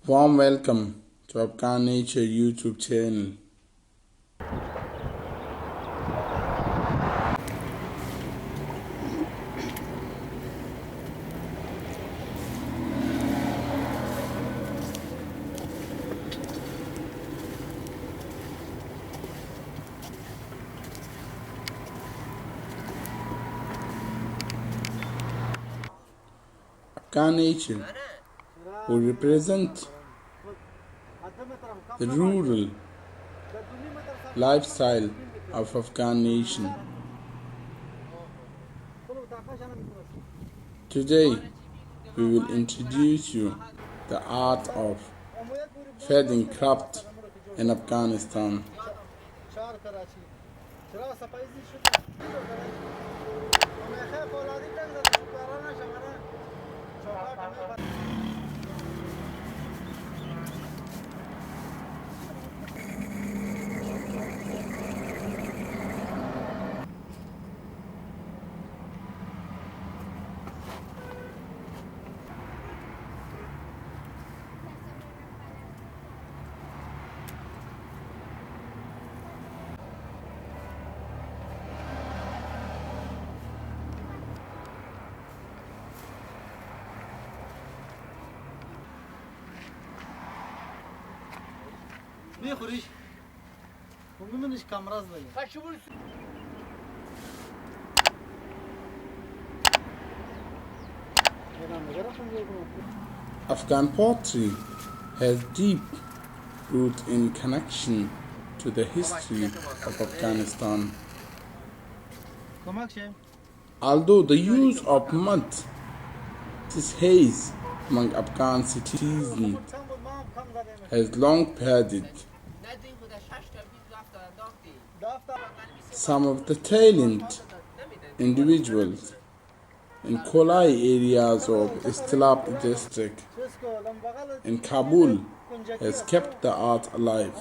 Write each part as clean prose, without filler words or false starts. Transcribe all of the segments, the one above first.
Warm welcome to Afghan Nature YouTube channel. Afghan Nature will represent the rural lifestyle of Afghan nation. Today we will introduce you the art of feathering craft in Afghanistan. Afghan pottery has deep roots in connection to the history of Afghanistan. Although the use of mud is haze among Afghan citizens has long faded, some of the talented individuals in Kolai areas of Istilab district in Kabul has kept the art alive.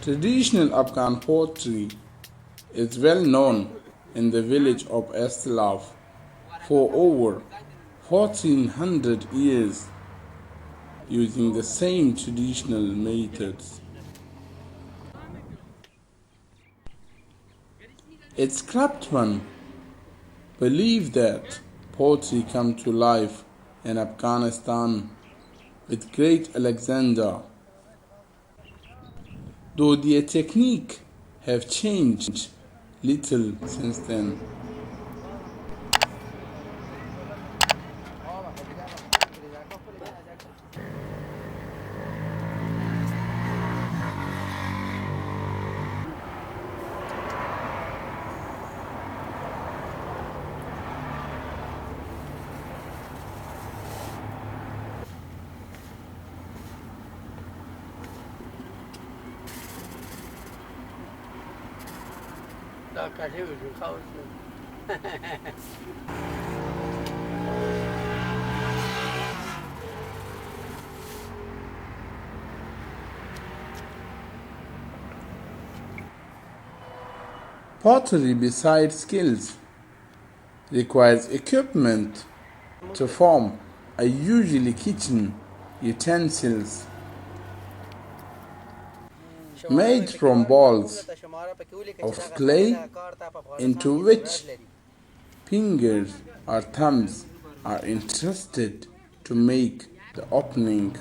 Traditional Afghan pottery is well known in the village of Estilaf for over 1400 years, using the same traditional methods. Its craftsmen believe that pottery comes to life in Afghanistan with great Alexander, though their technique have changed little since then. Pottery, besides skills, requires equipment to form, usually kitchen utensils made from balls of clay into which fingers or thumbs are inserted to make the opening.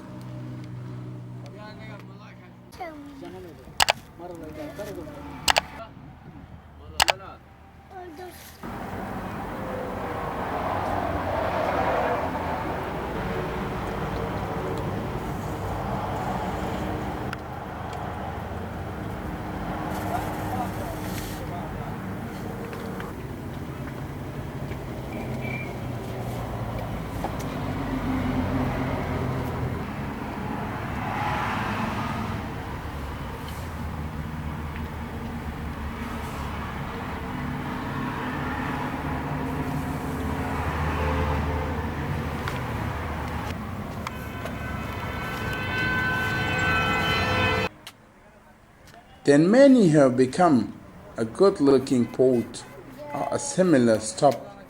Then many have become a good-looking pot or a similar stop.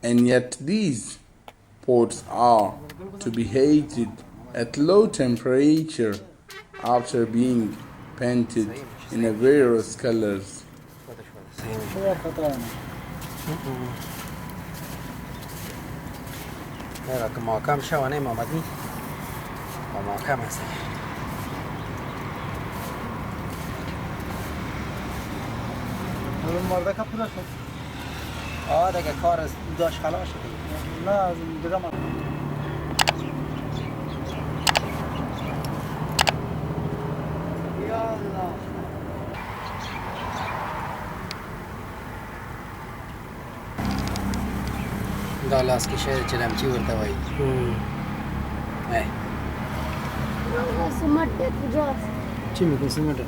And yet these pots are to be heated at low temperature after being painted in various colors. دیگه کار از داشت خلاص شد نه از دیگه ما یا الله دا لاس کې شه چلم چی ورته وای ای سمټ دې کجاس چې مې سمټ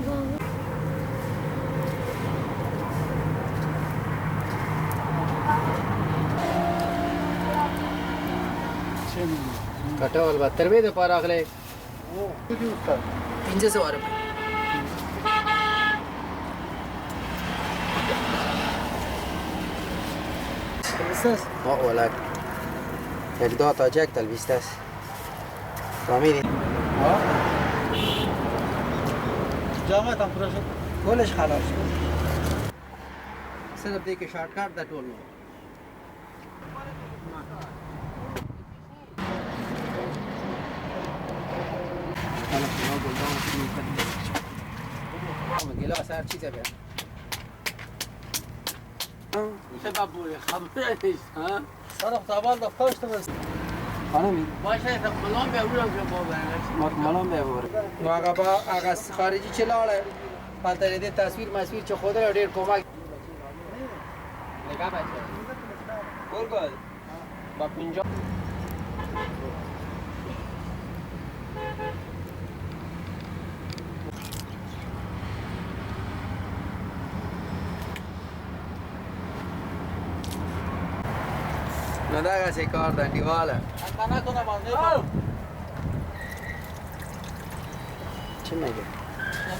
کټول به تر دې پاره اخلي او 500 روپے ما ولد یک دو تا جک تلبیسته است فهمیدی؟ جامعه هم پروژه کلش خلاص شد صرف دیگه شارت کارت در طول گلاس هر چیزه بیار چه بابوی خبره نیست ها صدق تابال دفترش تو بس خانمی باشه تا ملام به اورم که بابا ملام به اور نو هغه با هغه خارجي چې لاړ پاتې دې تصویر چې خود له ډیر کومک لګا بچو ګورګل با 50 نو دا څه کار ده دیواله انا کنه باندې چه میگه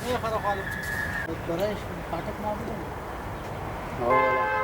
نه خدا خالو برایش پاټک ما بده